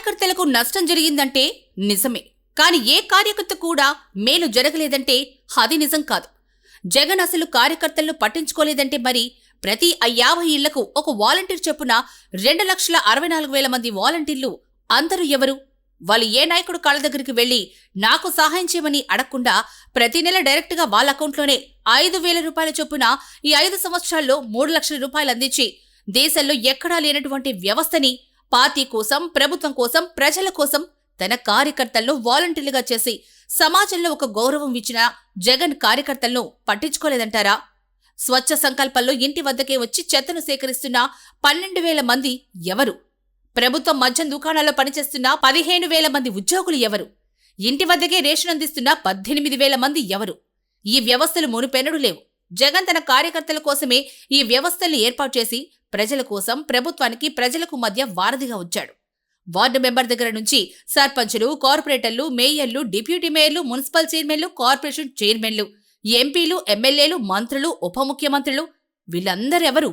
కార్యకర్తలకు నష్టం జరిగిందంటే నిజమే. కానీ ఏ కార్యకర్త కూడా మేలు జరగలేదంటే అది నిజం కాదు. జగన్ అసలు కార్యకర్తలను పట్టించుకోలేదంటే మరి ప్రతి 50 ఇళ్లకు ఒక వాలంటీర్ చొప్పున 2,64,000 మంది వాలంటీర్లు అందరూ ఎవరు? వాళ్ళు ఏ నాయకుడు కాళ్ళ దగ్గరికి వెళ్లి నాకు సహాయం చేయమని అడగకుండా ప్రతి నెల డైరెక్ట్గా వాళ్ళ అకౌంట్లోనే 5,000 రూపాయల చొప్పున ఈ 5 సంవత్సరాల్లో 3 లక్షల రూపాయలు అందించి దేశంలో ఎక్కడా లేనటువంటి వ్యవస్థని పార్టీ కోసం, ప్రభుత్వం కోసం, ప్రజల కోసం తన కార్యకర్తలను వాలంటీర్లుగా చేసి సమాజంలో ఒక గౌరవం ఇచ్చిన జగన్ కార్యకర్తలను పట్టించుకోలేదంటారా? స్వచ్ఛ సంకల్పంలో ఇంటి వద్దకే వచ్చి చెత్తను సేకరిస్తున్న 12,000 మంది ఎవరు? ప్రభుత్వం మద్యం దుకాణాల్లో పనిచేస్తున్న 15,000 మంది ఉద్యోగులు ఎవరు? ఇంటి వద్దకే రేషన్ అందిస్తున్న 18,000 మంది ఎవరు? ఈ వ్యవస్థలు మునుపెన్నడూ లేవు. జగన్ తన కార్యకర్తల కోసమే ఈ వ్యవస్థల్ని ఏర్పాటు చేసి ప్రజల కోసం, ప్రభుత్వానికి, ప్రజలకు మధ్య వారధిగా ఉంచాడు. వార్డు మెంబర్ దగ్గర నుంచి సర్పంచులు, కార్పొరేటర్లు, మేయర్లు, డిప్యూటీ మేయర్లు, మున్సిపల్ చైర్మన్లు, కార్పొరేషన్ చైర్మన్లు, ఎంపీలు, ఎమ్మెల్యేలు, మంత్రులు, ఉప ముఖ్యమంత్రులు వీళ్ళందరెవరు?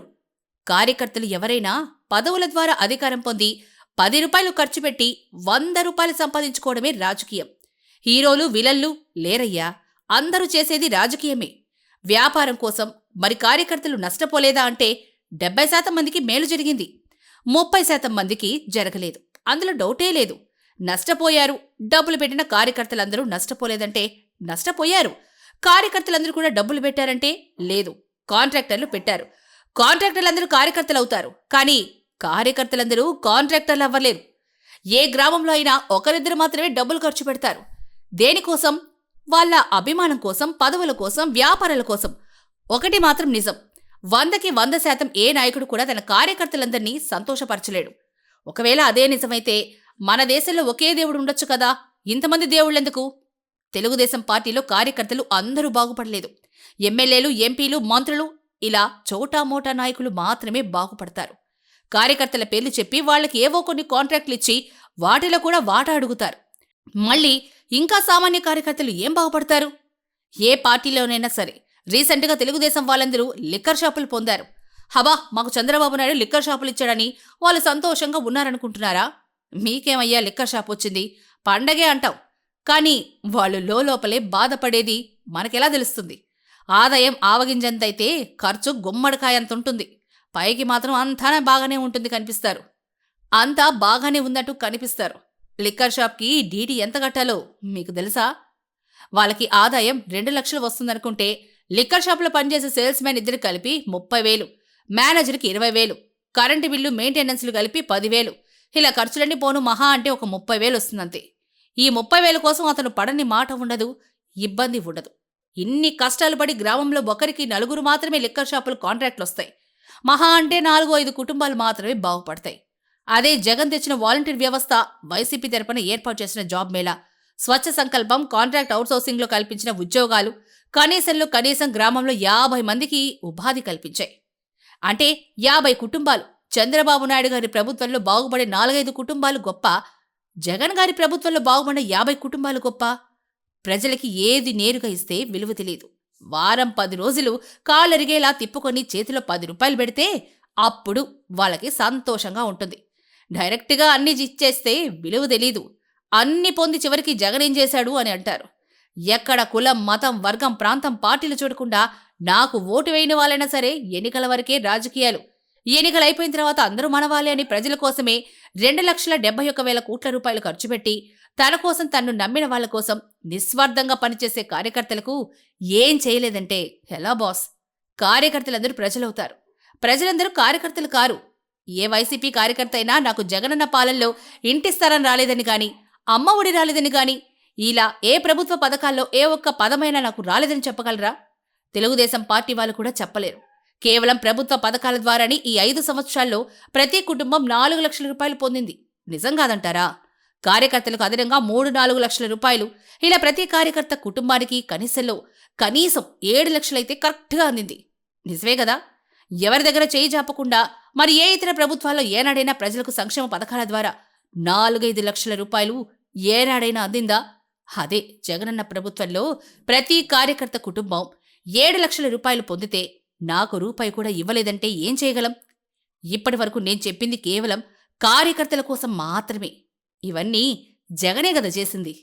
కార్యకర్తలు ఎవరైనా పదవుల ద్వారా అధికారం పొంది 10 రూపాయలు ఖర్చు పెట్టి 100 రూపాయలు సంపాదించుకోవడమే రాజకీయం. హీరోలు, విలన్లు లేరయ్యా. అందరూ చేసేది రాజకీయమే. వ్యాపారం కోసం. మరి కార్యకర్తలు నష్టపోలేదా అంటే 70% మందికి మేలు జరిగింది, 30% మందికి జరగలేదు. అందులో డౌటే లేదు. నష్టపోయారు. డబ్బులు పెట్టిన కార్యకర్తలందరూ నష్టపోలేదంటే నష్టపోయారు. కార్యకర్తలందరూ కూడా డబ్బులు పెట్టారంటే లేదు. కాంట్రాక్టర్లు పెట్టారు. కాంట్రాక్టర్లందరూ కార్యకర్తలు అవుతారు. కానీ కార్యకర్తలందరూ కాంట్రాక్టర్లు అవ్వలేరు. ఏ గ్రామంలో అయినా ఒకరిద్దరు మాత్రమే డబ్బులు ఖర్చు పెడతారు. దేనికోసం? వాళ్ళ అభిమానం కోసం, పదవుల కోసం, వ్యాపారాల కోసం. ఒకటి మాత్రం నిజం, 100కి 100% ఏ నాయకుడు కూడా తన కార్యకర్తలందరినీ సంతోషపరచలేడు. ఒకవేళ అదే నిజమైతే మన దేశంలో ఒకే దేవుడు ఉండొచ్చు కదా, ఇంతమంది దేవుళ్ళెందుకు? తెలుగుదేశం పార్టీలో కార్యకర్తలు అందరూ బాగుపడలేదు. ఎమ్మెల్యేలు, ఎంపీలు, మంత్రులు ఇలా చోటామోటా నాయకులు మాత్రమే బాగుపడతారు. కార్యకర్తల పేర్లు చెప్పి వాళ్ళకి ఏవో కొన్ని కాంట్రాక్టులు ఇచ్చి వాటిలో కూడా వాటా అడుగుతారు. మళ్ళీ ఇంకా సామాన్య కార్యకర్తలు ఏం బాగుపడతారు? ఏ పార్టీలోనైనా సరే రీసెంట్గా తెలుగుదేశం వాళ్ళందరూ లిక్కర్ షాపులు పొందారు. హబా, మాకు చంద్రబాబు నాయుడు లిక్కర్ షాపులు ఇచ్చాడని వాళ్ళు సంతోషంగా ఉన్నారనుకుంటున్నారా? మీకేమయ్యా లిక్కర్ షాప్ వచ్చింది, పండగే అంటాం. కానీ వాళ్ళు లోపలే బాధపడేది మనకెలా తెలుస్తుంది? ఆదాయం ఆవగింజంతైతే ఖర్చు గుమ్మడికాయంతుంటుంది. పైకి మాత్రం అంతా బాగానే ఉంటుంది కనిపిస్తారు. అంతా బాగానే ఉన్నట్టు కనిపిస్తారు. లిక్కర్ షాప్కి డీటీ ఎంత కట్టాలో మీకు తెలుసా? వాళ్ళకి ఆదాయం 2 లక్షలు వస్తుందనుకుంటే లిక్కర్ షాప్లో పనిచేసే సేల్స్ మ్యాన్ ఇద్దరు కలిపి 30,000, మేనేజర్కి 20,000, కరెంటు బిల్లు, మెయింటెనెన్స్లు కలిపి 10,000. ఇలా ఖర్చులన్నీ పోను మహా అంటే ఒక 30,000 వస్తుందంతే. ఈ 30,000 కోసం అతను పడని మాట ఉండదు, ఇబ్బంది ఉండదు. ఇన్ని కష్టాలు పడి గ్రామంలో ఒకరికి 4 మాత్రమే లిక్కర్ షాపులు కాంట్రాక్ట్లు వస్తాయి. మహా అంటే 4-5 కుటుంబాలు మాత్రమే బాగుపడతాయి. అదే జగన్ తెచ్చిన వాలంటీర్ వ్యవస్థ, వైసీపీ తరపున ఏర్పాటు చేసిన జాబ్ మేళా, స్వచ్ఛ సంకల్పం, కాంట్రాక్ట్ అవుట్సోర్సింగ్లో కల్పించిన ఉద్యోగాలు కనీసంలో కనీసం గ్రామంలో 50 మందికి ఉపాధి కల్పించాయి. అంటే 50 కుటుంబాలు. చంద్రబాబు నాయుడు గారి ప్రభుత్వంలో బాగుపడే 4-5 కుటుంబాలు గొప్ప, జగన్ గారి ప్రభుత్వంలో బాగుపడిన 50 కుటుంబాలు గొప్ప. ప్రజలకి ఏది నేరుగా ఇస్తే విలువ తెలియదు. వారం 10 రోజులు కాళ్ళరిగేలా తిప్పుకొని చేతిలో 10 రూపాయలు పెడితే అప్పుడు వాళ్ళకి సంతోషంగా ఉంటుంది. డైరెక్ట్గా అన్ని ఇచ్చేస్తే విలువ తెలీదు. అన్ని పొంది చివరికి జగన్ ఏం చేశాడు అని అంటారు. ఎక్కడ కులం, మతం, వర్గం, ప్రాంతం, పార్టీలు చూడకుండా నాకు ఓటు వేయని వాళ్ళైనా సరే ఎన్నికల వరకే రాజకీయాలు. ఎన్నికలు అయిపోయిన తర్వాత అందరూ మనవాళ్ళే అని ప్రజల కోసమే 2,71,000 కోట్ల రూపాయలు ఖర్చు పెట్టి తన కోసం, తన్ను నమ్మిన వాళ్ళ కోసం నిస్వార్థంగా పనిచేసే కార్యకర్తలకు ఏం చేయలేదంటే ఎలా బాస్? కార్యకర్తలందరూ ప్రజలవుతారు. ప్రజలందరూ కార్యకర్తలు కారు. ఏ వైసీపీ కార్యకర్త అయినా నాకు జగనన్న పాలనలో ఇంటి స్థలం రాలేదని గాని, అమ్మ ఒడి రాలేదని గాని, ఇలా ఏ ప్రభుత్వ పథకాల్లో ఏ ఒక్క పదమైనా నాకు రాలేదని చెప్పగలరా? తెలుగుదేశం పార్టీ వాళ్ళు కూడా చెప్పలేరు. కేవలం ప్రభుత్వ పథకాల ద్వారానే ఈ 5 సంవత్సరాల్లో ప్రతి కుటుంబం 4 లక్షల రూపాయలు పొందింది. నిజం కాదంటారా? కార్యకర్తలకు అదనంగా 3-4 లక్షల రూపాయలు ఇలా ప్రతి కార్యకర్త కుటుంబానికి కనీసం 7 లక్షలైతే కరెక్ట్గా అందింది. నిజమే కదా? ఎవరి దగ్గర చేయి జాపకుండా మరి ఏ ఇతర ప్రభుత్వాల్లో ఏనాడైనా ప్రజలకు సంక్షేమ పథకాల ద్వారా 4-5 లక్షల రూపాయలు ఏనాడైనా అందిందా? అదే జగనన్న ప్రభుత్వంలో ప్రతి కార్యకర్త కుటుంబం 7 లక్షల రూపాయలు పొందితే నాకు రూపాయి కూడా ఇవ్వలేదంటే ఏం చేయగలం? ఇప్పటి వరకు నేను చెప్పింది కేవలం కార్యకర్తల కోసం మాత్రమే. ఇవన్నీ జగనే గద చేసింది.